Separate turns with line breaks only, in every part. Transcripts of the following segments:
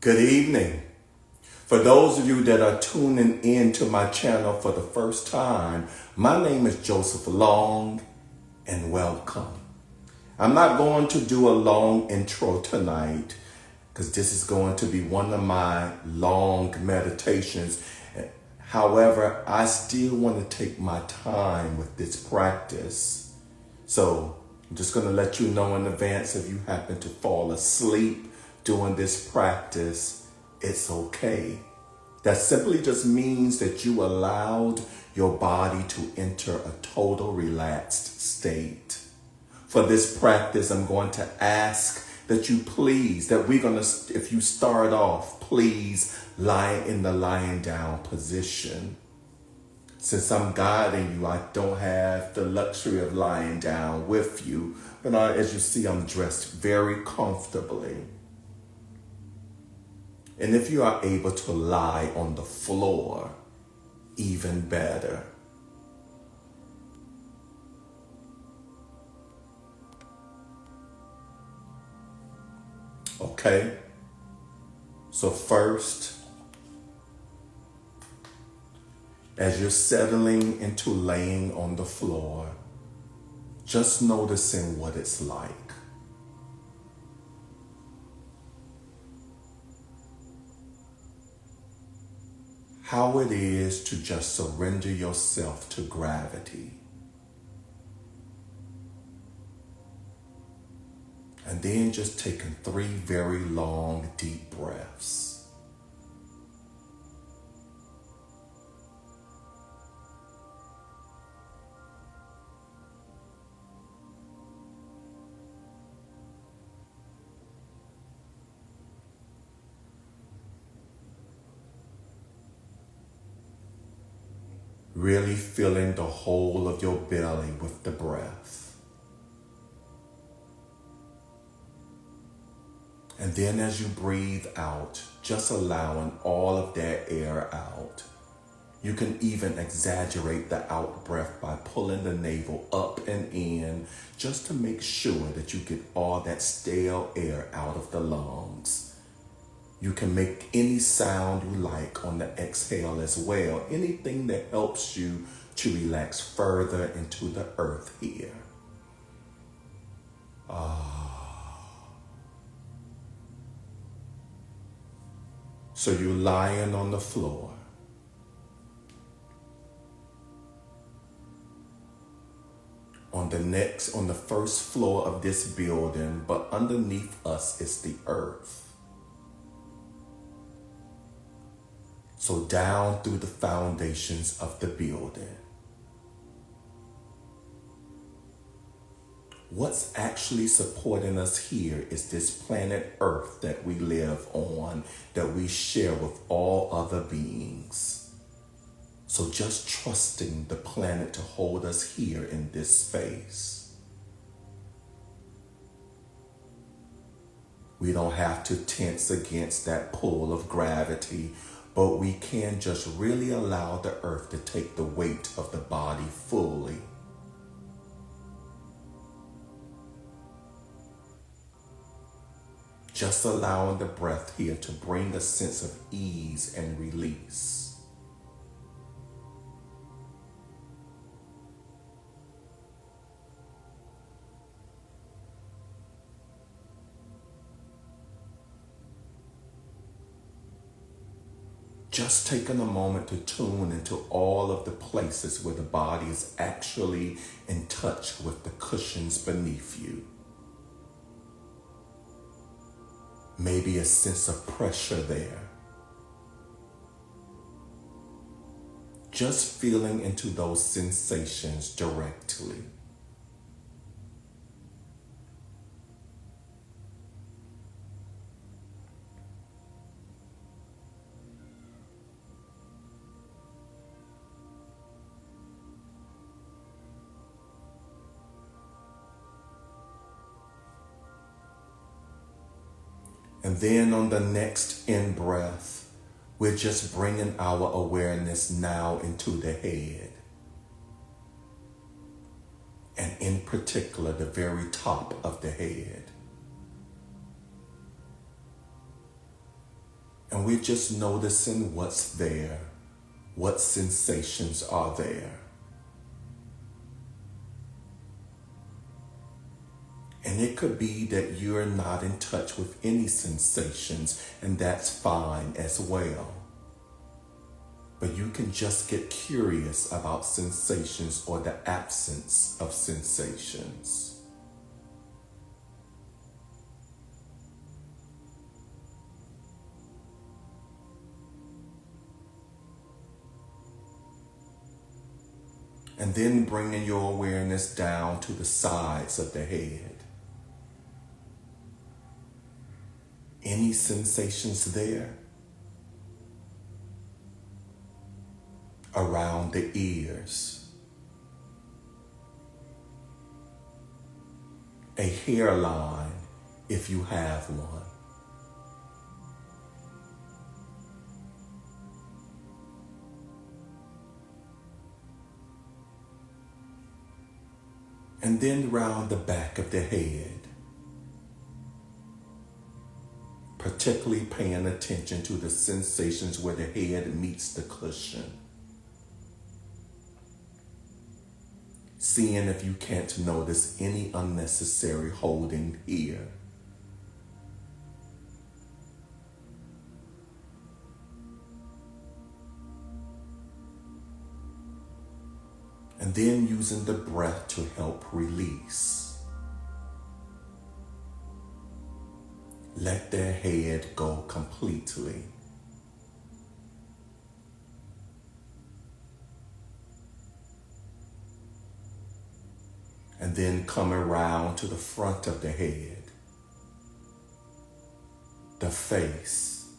Good evening. For those of you that are tuning in to my channel for the first time, my name is Joseph Long and welcome. I'm not going to do a long intro tonight because this is going to be one of my long meditations. However, I still want to take my time with this practice. So I'm just going to let you know in advance if you happen to fall asleep doing this practice, it's okay. That simply just means that you allowed your body to enter a total relaxed state. For this practice, I'm going to ask that you please, if you start off, please lie in the lying down position. Since I'm guiding you, I don't have the luxury of lying down with you, but as you see, I'm dressed very comfortably. And if you are able to lie on the floor, even better. Okay? So first, as you're settling into laying on the floor, just noticing what it's like. How it is to just surrender yourself to gravity. And then just taking 3 very long, deep breaths. Really filling the whole of your belly with the breath. And then as you breathe out, just allowing all of that air out. You can even exaggerate the out breath by pulling the navel up and in, just to make sure that you get all that stale air out of the lungs. You can make any sound you like on the exhale as well. Anything that helps you to relax further into the earth here. So you're lying on the floor. On the first floor of this building, but underneath us is the earth. So down through the foundations of the building. What's actually supporting us here is this planet Earth that we live on, that we share with all other beings. So just trusting the planet to hold us here in this space. We don't have to tense against that pull of gravity, but we can just really allow the earth to take the weight of the body fully. Just allowing the breath here to bring a sense of ease and release. Just taking a moment to tune into all of the places where the body is actually in touch with the cushions beneath you. Maybe a sense of pressure there. Just feeling into those sensations directly. And then on the next in-breath, we're just bringing our awareness now into the head. And in particular, the very top of the head. And we're just noticing what's there, what sensations are there. And it could be that you're not in touch with any sensations, and that's fine as well. But you can just get curious about sensations or the absence of sensations. And then bringing your awareness down to the sides of the head. Any sensations there? Around the ears. A hairline, if you have one. And then round the back of the head, particularly paying attention to the sensations where the head meets the cushion. Seeing if you can't notice any unnecessary holding here. And then using the breath to help release. Let their head go completely. And then come around to the front of the head, the face.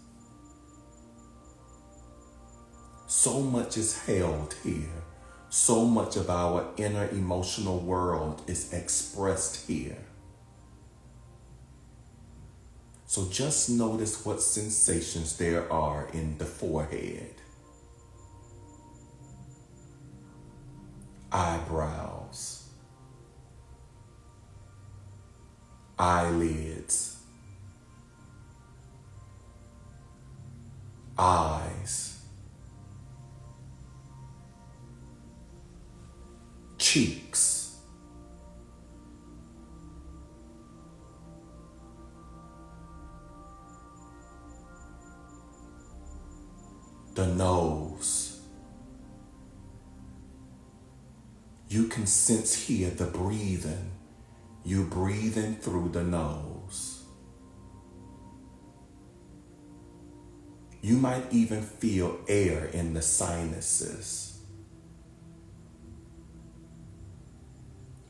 So much is held here. So much of our inner emotional world is expressed here. So just notice what sensations there are in the forehead, eyebrows, eyelids, eyes, cheeks, the nose. You can sense here the breathing. You breathing through the nose. You might even feel air in the sinuses,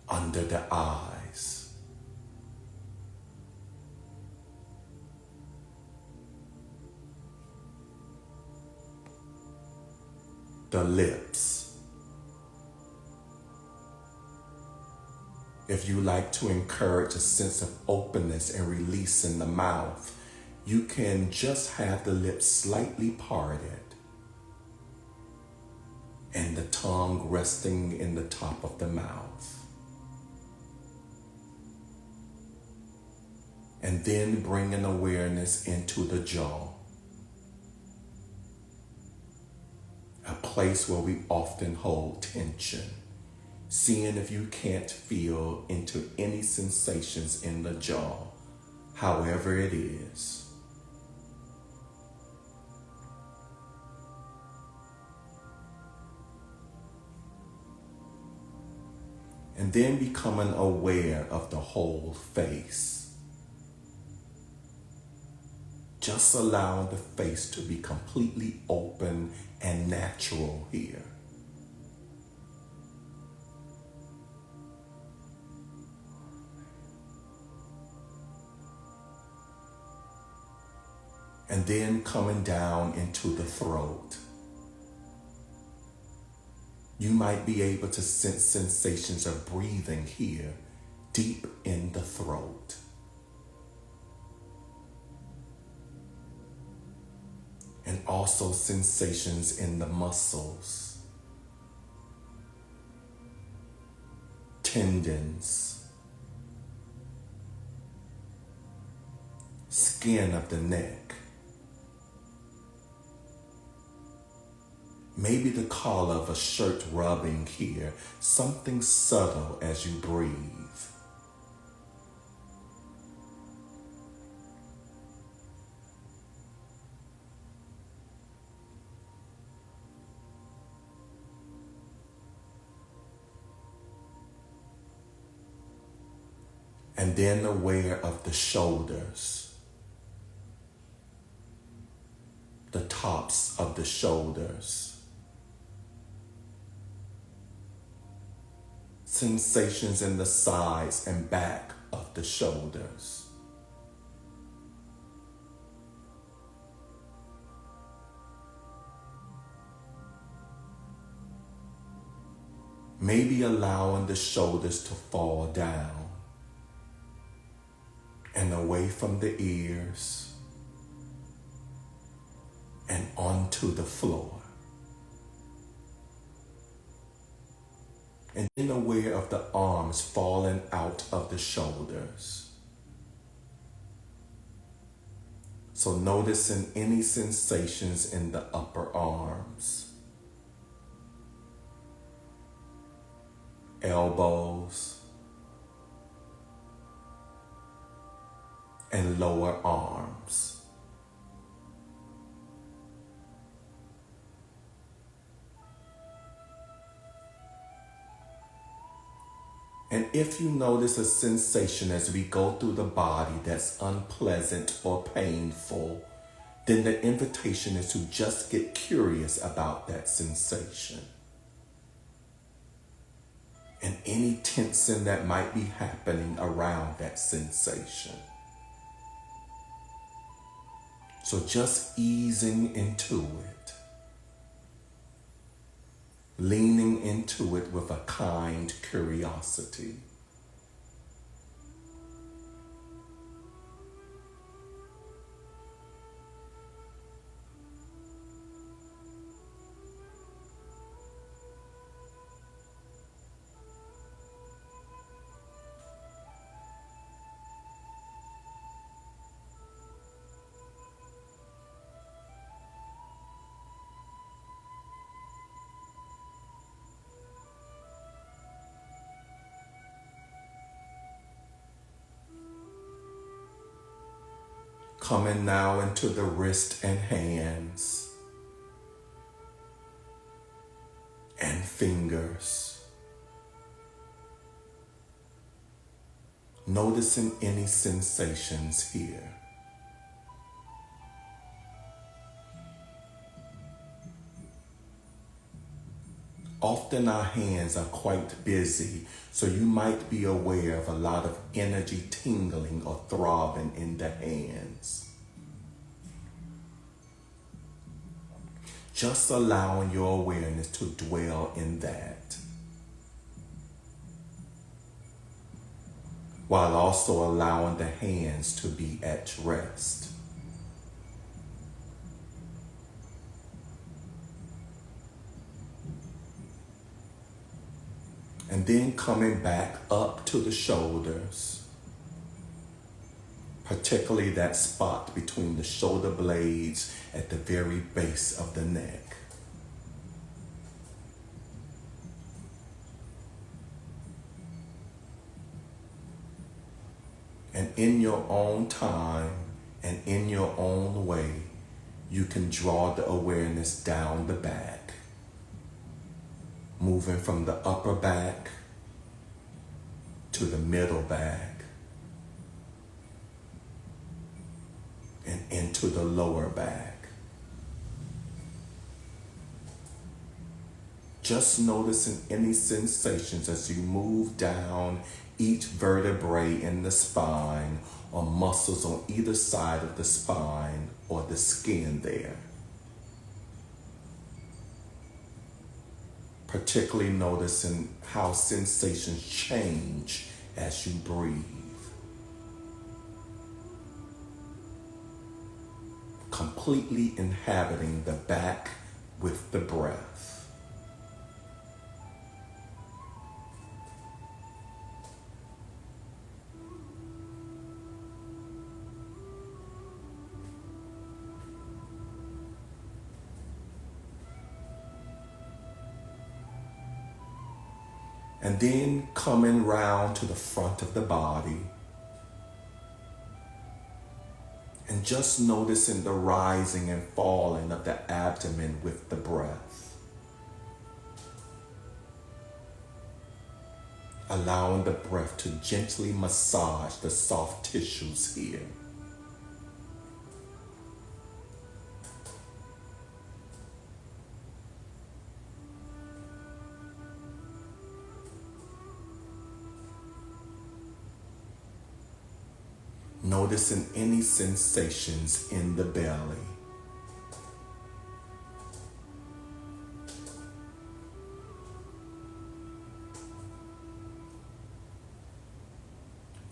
under the eyes. The lips. If you like to encourage a sense of openness and release in the mouth, you can just have the lips slightly parted and the tongue resting in the top of the mouth. And then bringing awareness into the jaw, a place where we often hold tension. Seeing if you can't feel into any sensations in the jaw, however it is. And then becoming aware of the whole face. Just allowing the face to be completely open and natural here. And then coming down into the throat. You might be able to sense sensations of breathing here, deep in the throat. And also sensations in the muscles, tendons, skin of the neck, Maybe the collar of a shirt rubbing here, something subtle as you breathe. And then aware of the shoulders, the tops of the shoulders, sensations in the sides and back of the shoulders. Maybe allowing the shoulders to fall down and away from the ears and onto the floor. And being aware of the arms falling out of the shoulders. So noticing any sensations in the upper arms, elbows, and lower arms. And if you notice a sensation as we go through the body that's unpleasant or painful, then the invitation is to just get curious about that sensation. And any tensing that might be happening around that sensation. So just easing into it, leaning into it with a kind curiosity. Coming now into the wrist and hands and fingers. Noticing any sensations here. Often our hands are quite busy, so you might be aware of a lot of energy tingling or throbbing in the hands. Just allowing your awareness to dwell in that, while also allowing the hands to be at rest. And then coming back up to the shoulders, particularly that spot between the shoulder blades at the very base of the neck. And in your own time and in your own way, you can draw the awareness down the back. Moving from the upper back to the middle back and into the lower back. Just noticing any sensations as you move down each vertebrae in the spine or muscles on either side of the spine or the skin there. Particularly noticing how sensations change as you breathe. Completely inhabiting the back with the breath. And then coming round to the front of the body. And just noticing the rising and falling of the abdomen with the breath. Allowing the breath to gently massage the soft tissues here. Noticing any sensations in the belly.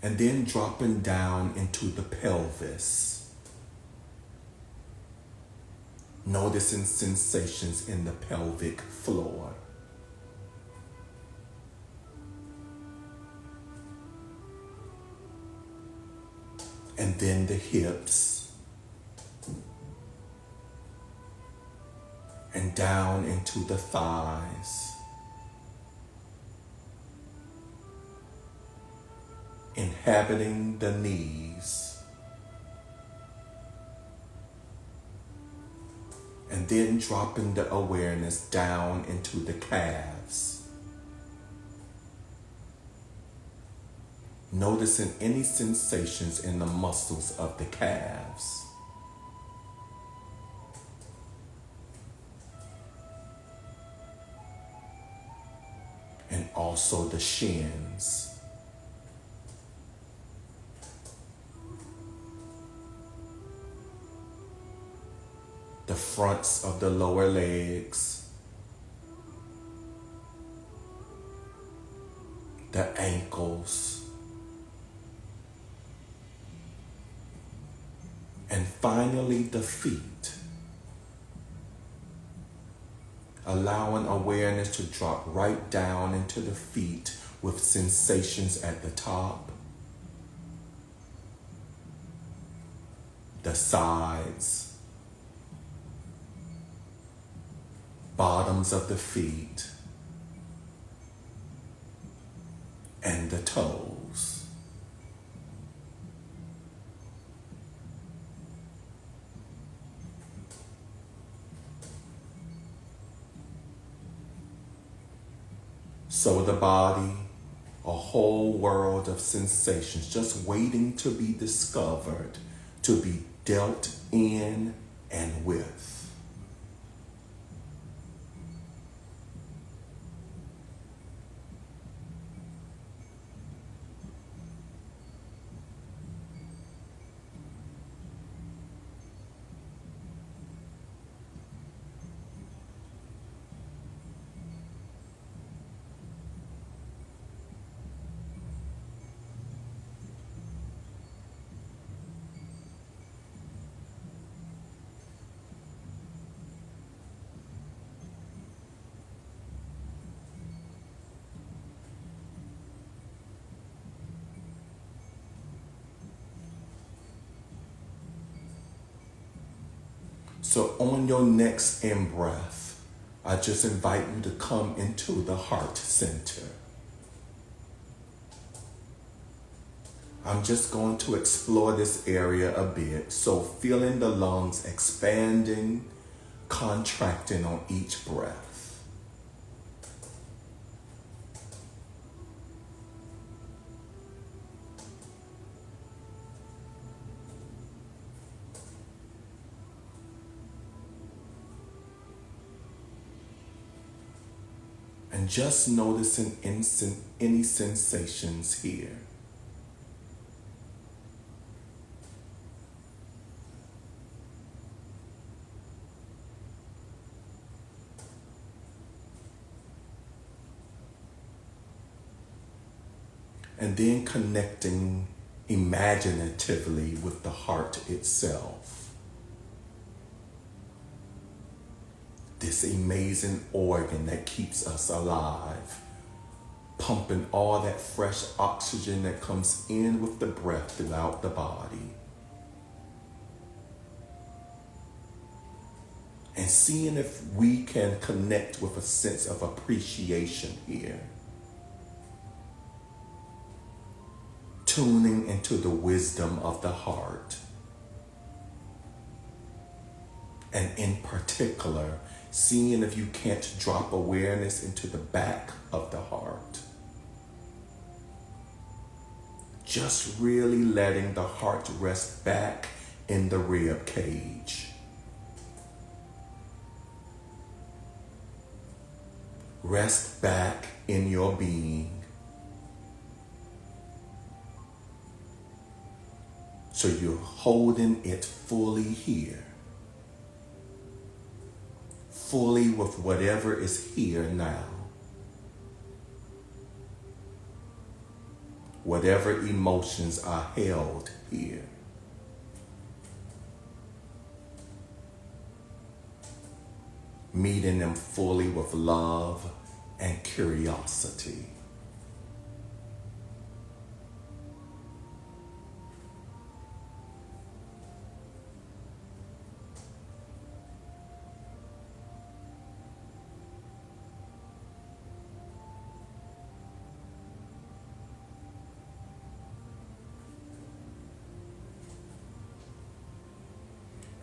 And then dropping down into the pelvis. Noticing sensations in the pelvic floor. And then the hips. And down into the thighs. Inhabiting the knees. And then dropping the awareness down into the calves. Noticing any sensations in the muscles of the calves. And also the shins. The fronts of the lower legs. The ankles. And finally, the feet. Allowing awareness to drop right down into the feet with sensations at the top, the sides, bottoms of the feet, and the toes. So the body, a whole world of sensations just waiting to be discovered, to be dealt in and with. So on your next in-breath, I just invite you to come into the heart center. I'm just going to explore this area a bit. So feeling the lungs expanding, contracting on each breath. And just noticing any sensations here. And then connecting imaginatively with the heart itself. This amazing organ that keeps us alive, pumping all that fresh oxygen that comes in with the breath throughout the body. And seeing if we can connect with a sense of appreciation here. tuning into the wisdom of the heart. And in particular, seeing if you can't drop awareness into the back of the heart. Just really letting the heart rest back in the rib cage. Rest back in your being. So you're holding it fully here. Fully with whatever is here now. Whatever emotions are held here. Meeting them fully with love and curiosity.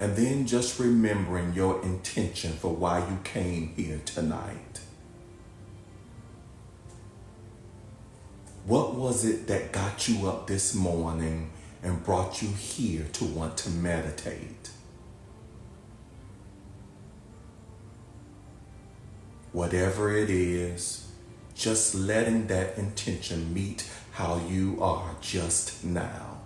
And then just remembering your intention for why you came here tonight. What was it that got you up this morning and brought you here to want to meditate? Whatever it is, just letting that intention meet how you are just now.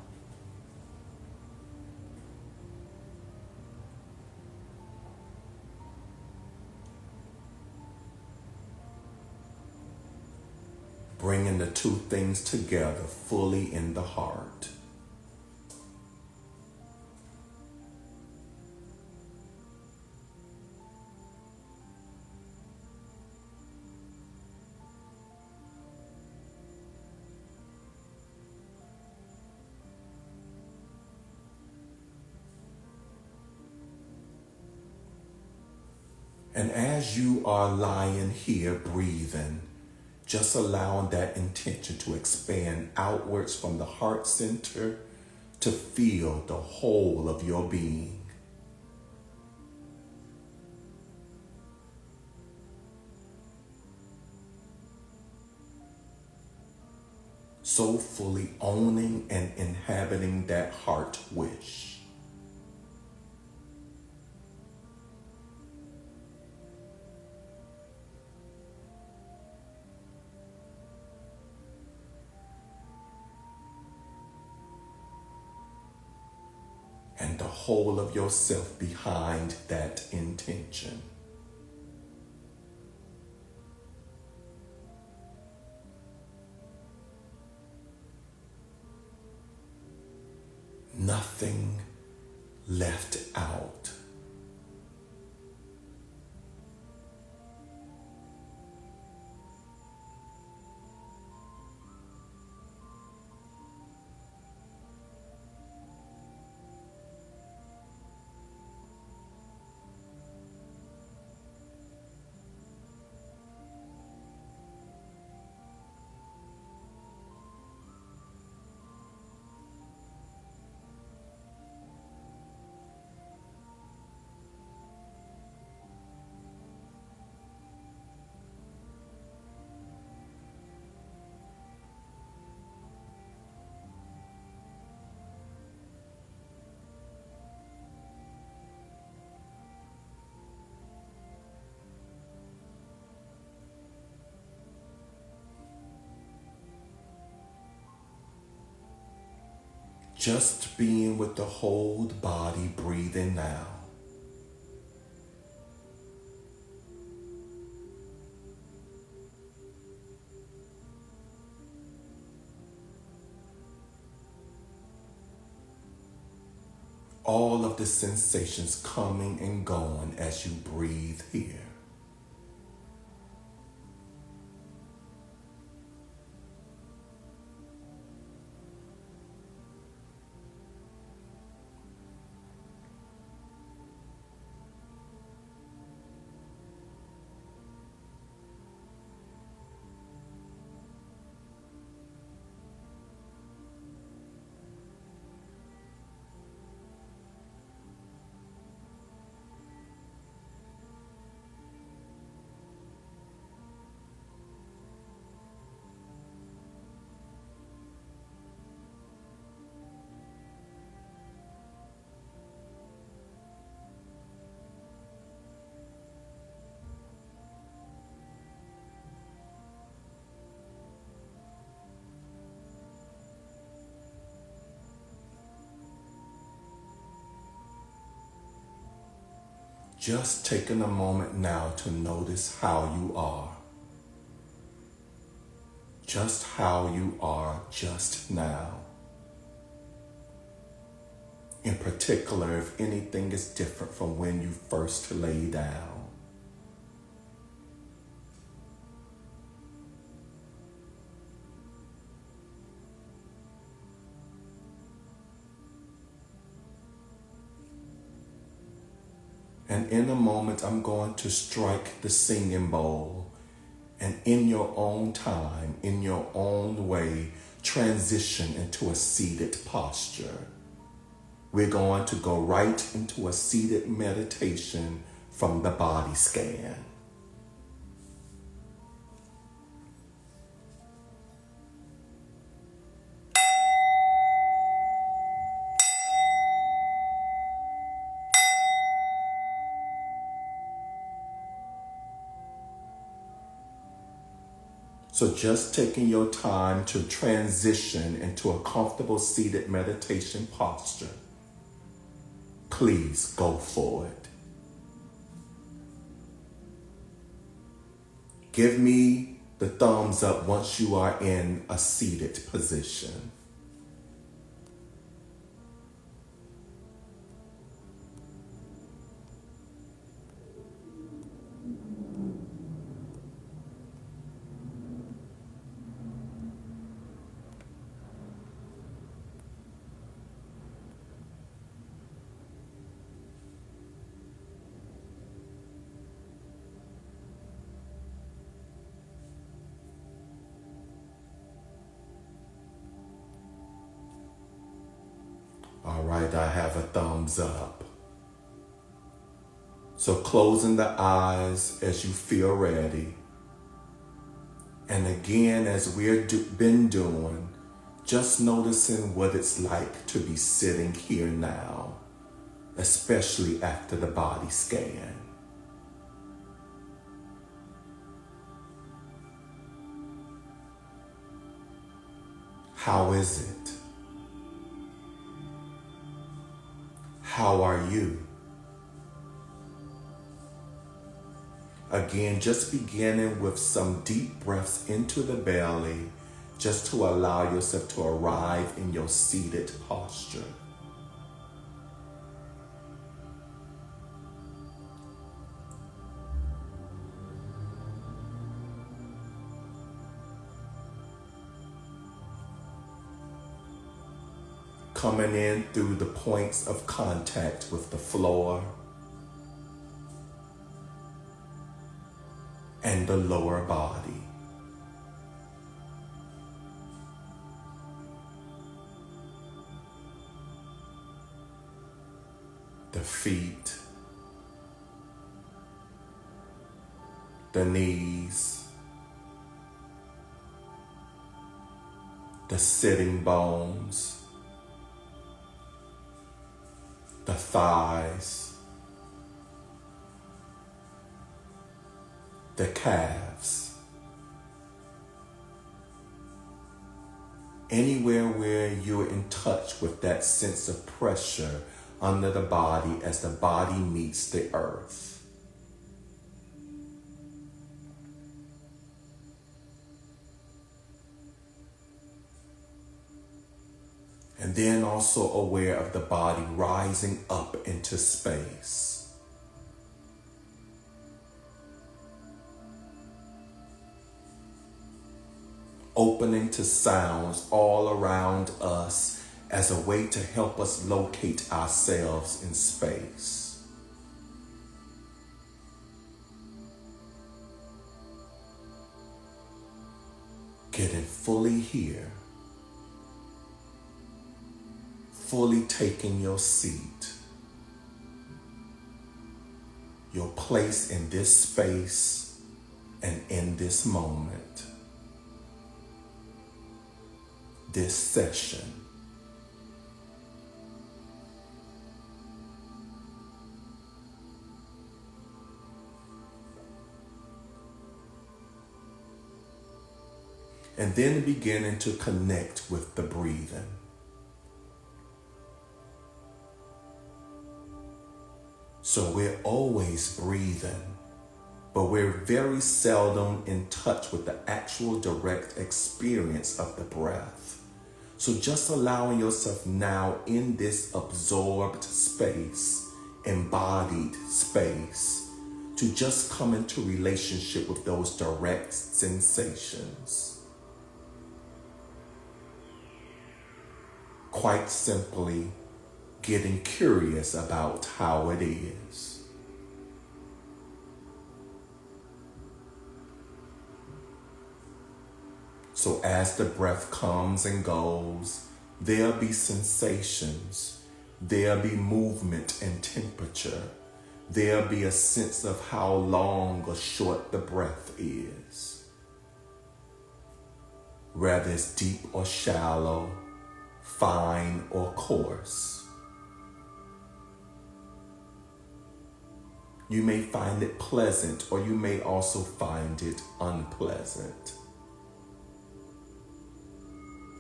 Bringing the two things together fully in the heart. And as you are lying here breathing, just allowing that intention to expand outwards from the heart center to feel the whole of your being. So fully owning and inhabiting that heart wish. And the whole of yourself behind that intention. Nothing left out. Just being with the whole body breathing now. All of the sensations coming and going as you breathe here. Just taking a moment now to notice how you are. Just how you are just now. In particular, if anything is different from when you first lay down. And in a moment, I'm going to strike the singing bowl. And in your own time, in your own way, transition into a seated posture. We're going to go right into a seated meditation from the body scan. So just taking your time to transition into a comfortable seated meditation posture. Please go for it. Give me the thumbs up once you are in a seated position. All right, I have a thumbs up. So closing the eyes as you feel ready. And again, as we've been doing, just noticing what it's like to be sitting here now, especially after the body scan. How is it? How are you? Again, just beginning with some deep breaths into the belly, just to allow yourself to arrive in your seated posture. Coming in through the points of contact with the floor and the lower body. The feet, the knees, the sitting bones, the thighs, the calves. Anywhere where you're in touch with that sense of pressure under the body as the body meets the earth. And then also aware of the body rising up into space. Opening to sounds all around us as a way to help us locate ourselves in space. Getting fully here. Fully taking your seat, your place in this space and in this moment, this session. And then beginning to connect with the breathing. So we're always breathing, but we're very seldom in touch with the actual direct experience of the breath. So just allowing yourself now in this absorbed space, embodied space, to just come into relationship with those direct sensations. Quite simply, getting curious about how it is. So as the breath comes and goes, there'll be sensations, there'll be movement and temperature, there'll be a sense of how long or short the breath is. Whether it's deep or shallow, fine or coarse. You may find it pleasant, or you may also find it unpleasant.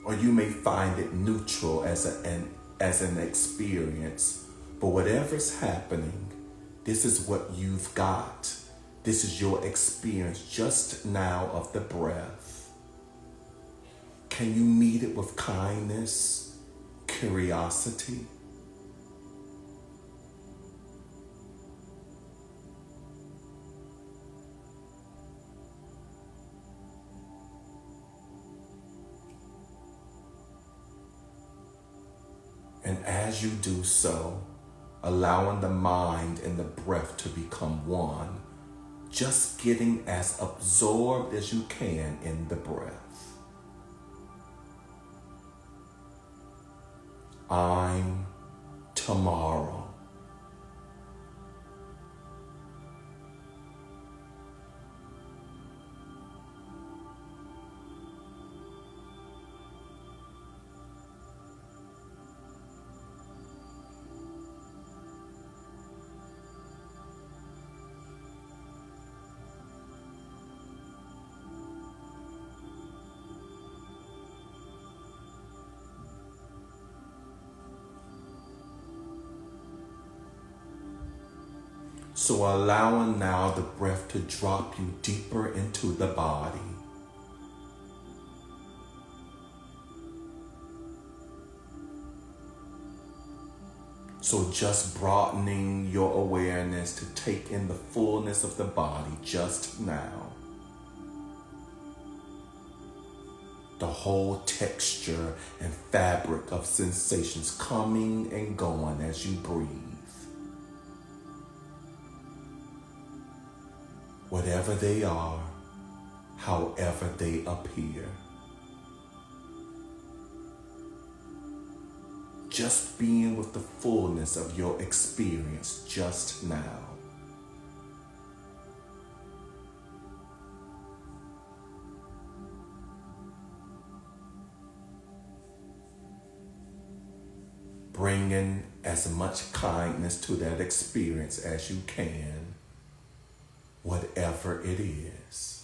Or you may find it neutral as an experience. But whatever's happening, this is what you've got. This is your experience just now of the breath. Can you meet it with kindness, curiosity? And as you do so, allowing the mind and the breath to become one, just getting as absorbed as you can in the breath. I'm tomorrow. So allowing now the breath to drop you deeper into the body. So just broadening your awareness to take in the fullness of the body just now. The whole texture and fabric of sensations coming and going as you breathe. Whatever they are, however they appear. Just being with the fullness of your experience just now. Bringing as much kindness to that experience as you can, whatever it is.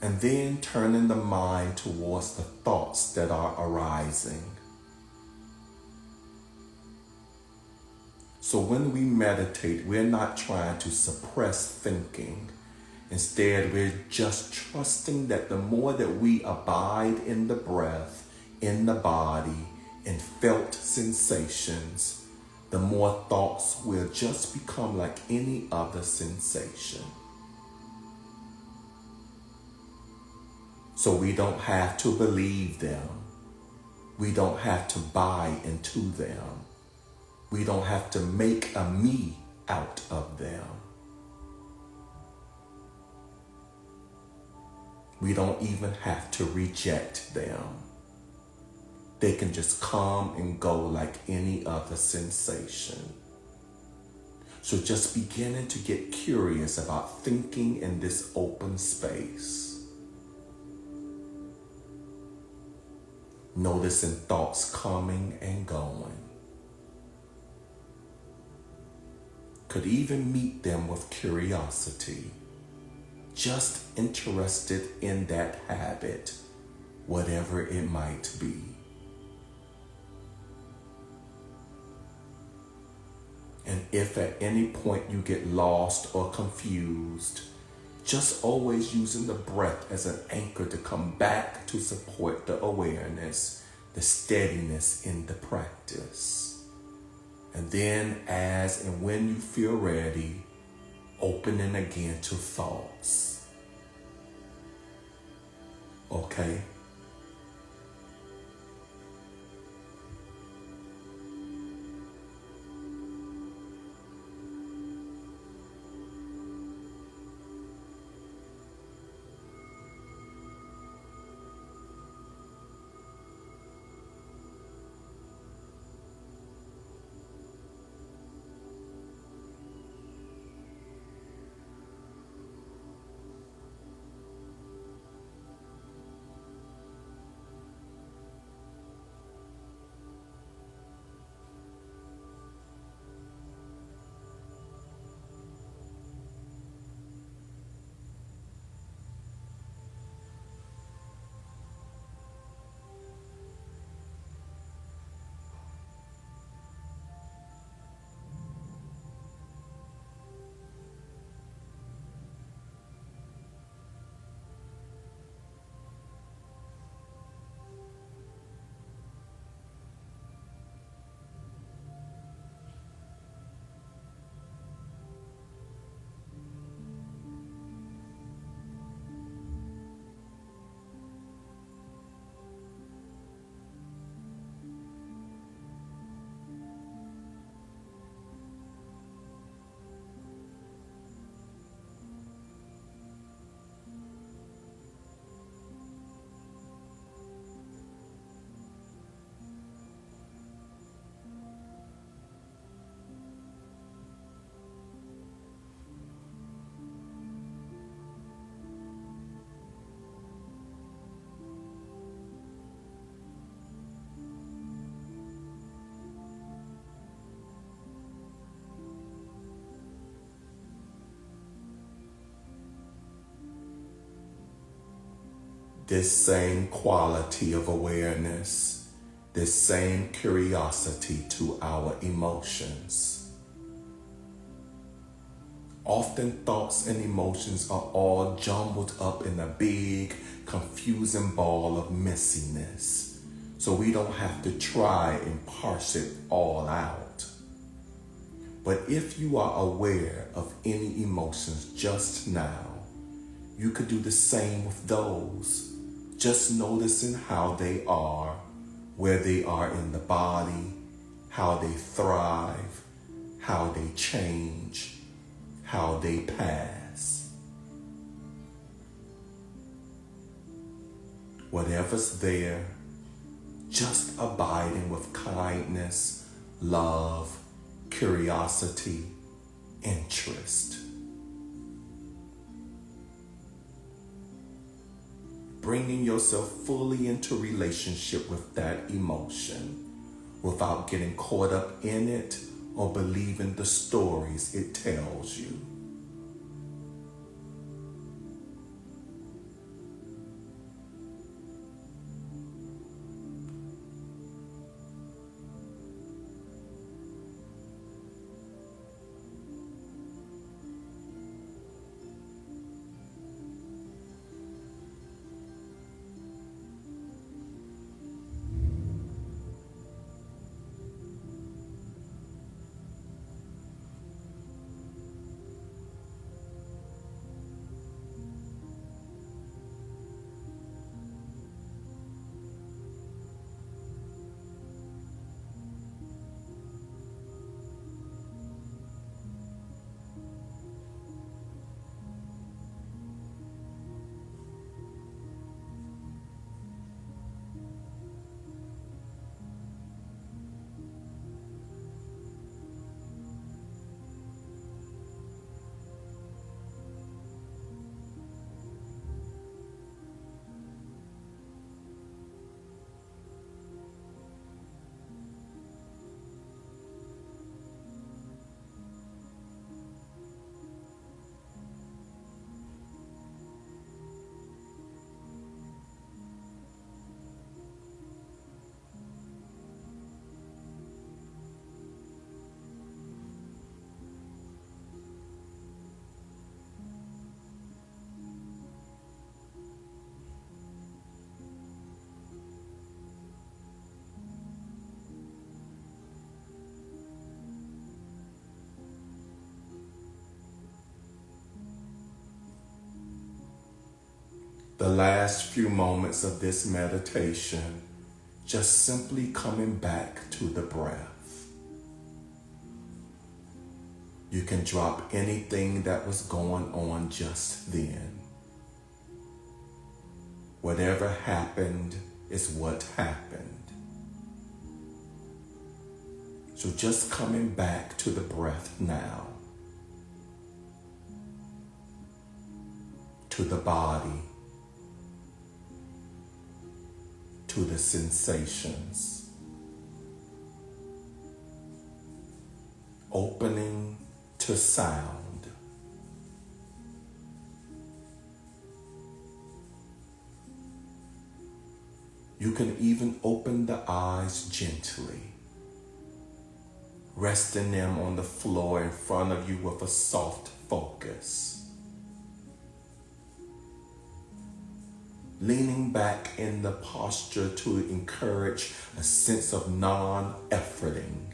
And then turning the mind towards the thoughts that are arising. So when we meditate, we're not trying to suppress thinking. Instead, we're just trusting that the more that we abide in the breath, in the body, in felt sensations, the more thoughts will just become like any other sensation. So we don't have to believe them. We don't have to buy into them. We don't have to make a me out of them. We don't even have to reject them. They can just come and go like any other sensation. So just beginning to get curious about thinking in this open space. noticing thoughts coming and going. Could even meet them with curiosity, just interested in that habit, whatever it might be. And if at any point you get lost or confused, just always using the breath as an anchor to come back to support the awareness, the steadiness in the practice. And then as and when you feel ready, opening again to thoughts. Okay? This same quality of awareness, this same curiosity to our emotions. Often thoughts and emotions are all jumbled up in a big, confusing ball of messiness. So we don't have to try and parse it all out. But if you are aware of any emotions just now, you could do the same with those. Just noticing how they are, where they are in the body, how they thrive, how they change, how they pass. Whatever's there, just abiding with kindness, love, curiosity, interest. Bringing yourself fully into relationship with that emotion without getting caught up in it or believing the stories it tells you. the last few moments of this meditation, just simply coming back to the breath. You can drop anything that was going on just then. Whatever happened is what happened. So just coming back to the breath now, to the body, to the sensations, opening to sound. You can even open the eyes gently, resting them on the floor in front of you with a soft focus. Leaning back in the posture to encourage a sense of non-efforting,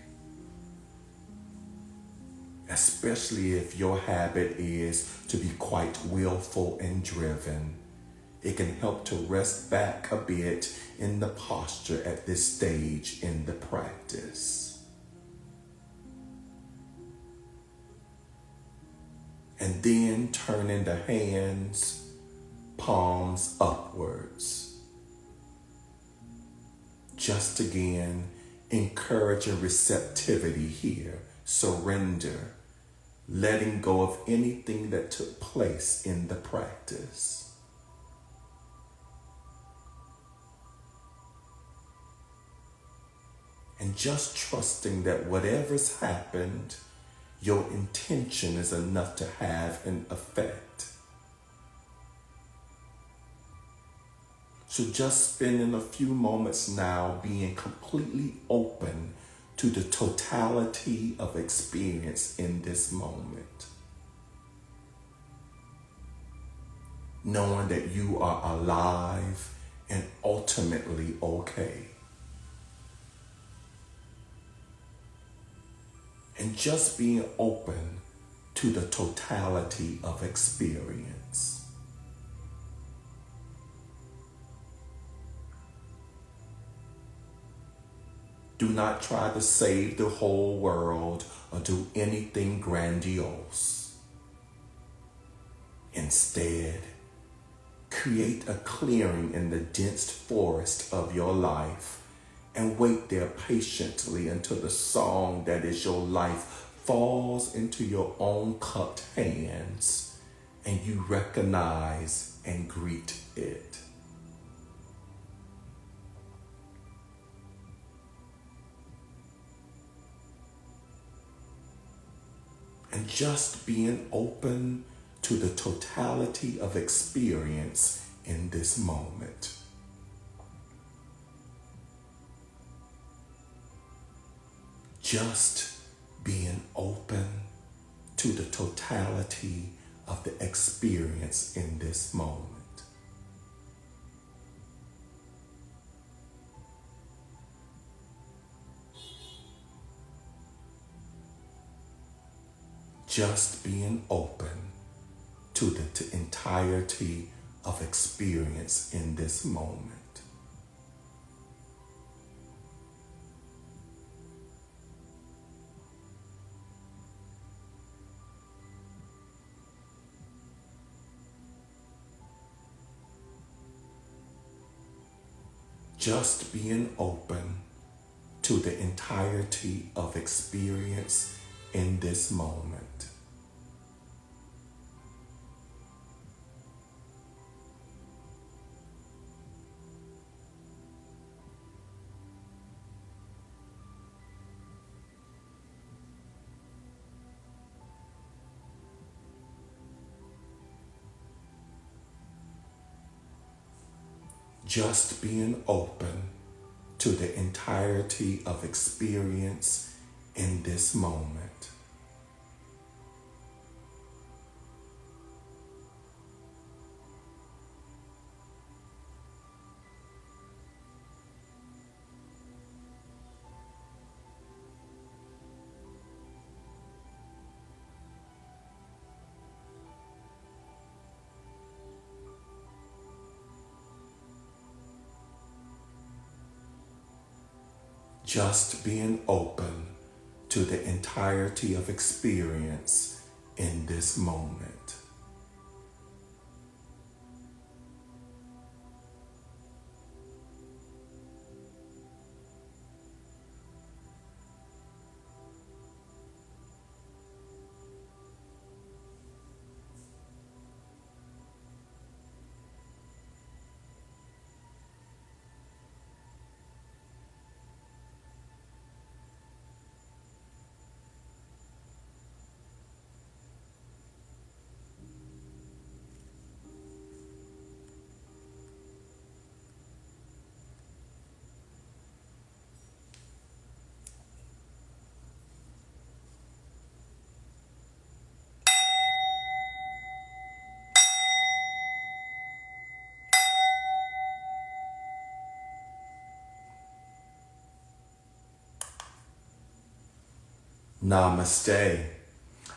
especially if your habit is to be quite willful and driven. It can help to rest back a bit in the posture at this stage in the practice. And then turning the hands, palms upwards. Just again, encouraging receptivity here, surrender, letting go of anything that took place in the practice. And just trusting that whatever's happened, your intention is enough to have an effect. So just spending a few moments now being completely open to the totality of experience in this moment. Knowing that you are alive and ultimately okay. And just being open to the totality of experience. Do not try to save the whole world or do anything grandiose. Instead, create a clearing in the dense forest of your life and wait there patiently until the song that is your life falls into your own cupped hands and you recognize and greet it. And just being open to the totality of experience in this moment. Just being open to the totality of the experience in this moment. Just being open to the entirety of experience in this moment. Just being open to the entirety of experience in this moment. Just being open to the entirety of experience in this moment. just being open to the entirety of experience in this moment. Namaste.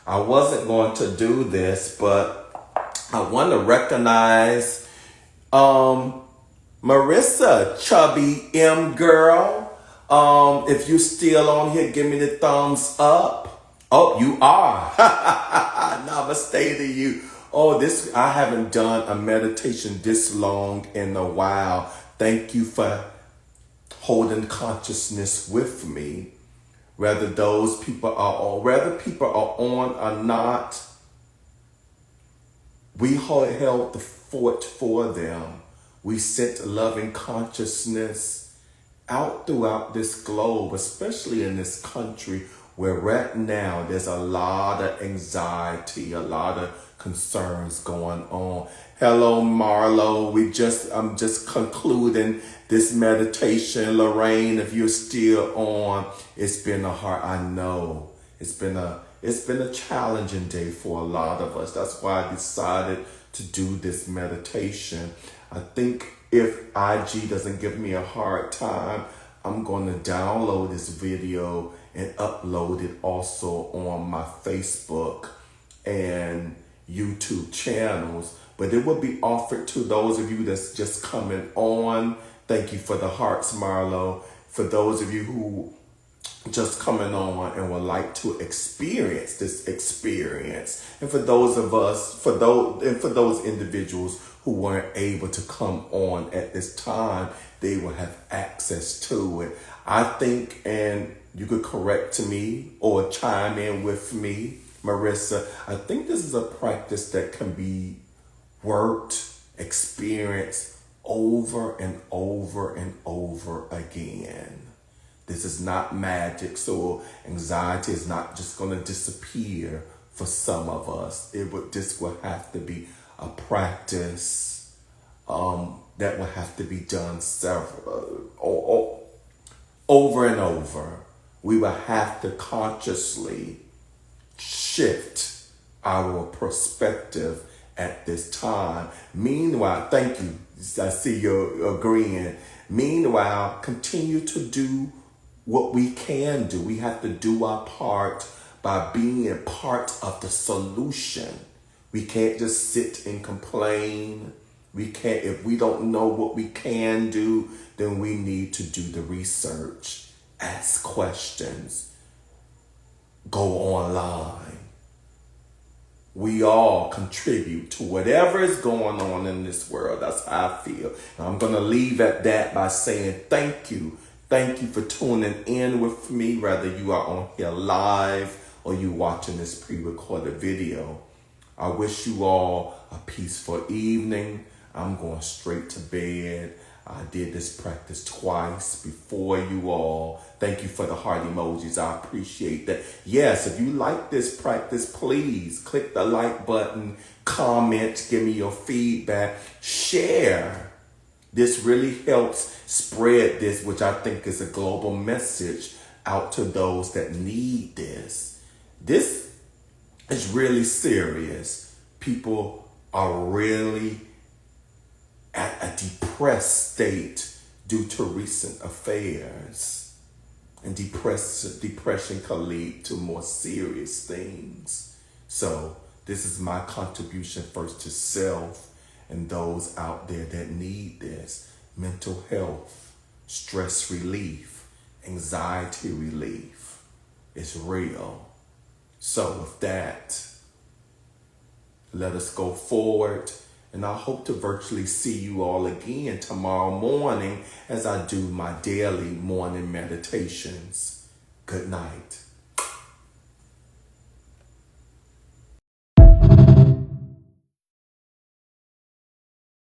I wasn't going to do this, but I want to recognize Marissa, chubby M girl. If you still on here, give me the thumbs up. Oh, you are. Namaste to you. Oh, I haven't done a meditation this long in a while. Thank you for holding consciousness with me. Whether people are on or not, we held the fort for them. We sent loving consciousness out throughout this globe, especially in this country where right now there's a lot of anxiety, a lot of concerns going on. Hello, Marlo. I'm just concluding this meditation. Lorraine, if you're still on, it's been I know it's been a challenging day for a lot of us. That's why I decided to do this meditation. I think if IG doesn't give me a hard time, I'm going to download this video and upload it also on my Facebook and YouTube channels. But it will be offered to those of you that's just coming on. Thank you for the hearts, Marlo. For those of you who just coming on and would like to experience this experience. And for those individuals who weren't able to come on at this time, they will have access to it. I think, and you could correct me or chime in with me, Marissa, I think this is a practice that can be worked, experienced over and over and over again. This is not magic, so anxiety is not just going to disappear for some of us. This will have to be a practice that will have to be done over and over. We will have to consciously shift our perspective at this time. Meanwhile, thank you. I see you agreeing. Meanwhile, continue to do what we can do. We have to do our part by being a part of the solution. We can't just sit and complain. If we don't know what we can do, then we need to do the research, ask questions, go online. We all contribute to whatever is going on in this world. That's how I feel. And I'm going to leave at that by saying thank you. Thank you for tuning in with me, whether you are on here live or you watching this pre-recorded video. I wish you all a peaceful evening. I'm going straight to bed. I did this practice twice before you all. Thank you for the heart emojis. I appreciate that. Yes, if you like this practice, please click the like button, comment, give me your feedback, share. This really helps spread this, which I think is a global message out to those that need this. This is really serious. People are really at a depressed state due to recent affairs. And depression can lead to more serious things. So this is my contribution first to self and those out there that need this. Mental health, stress relief, anxiety relief. It's real. So with that, let us go forward, and I hope to virtually see you all again tomorrow morning as I do my daily morning meditations. Good night.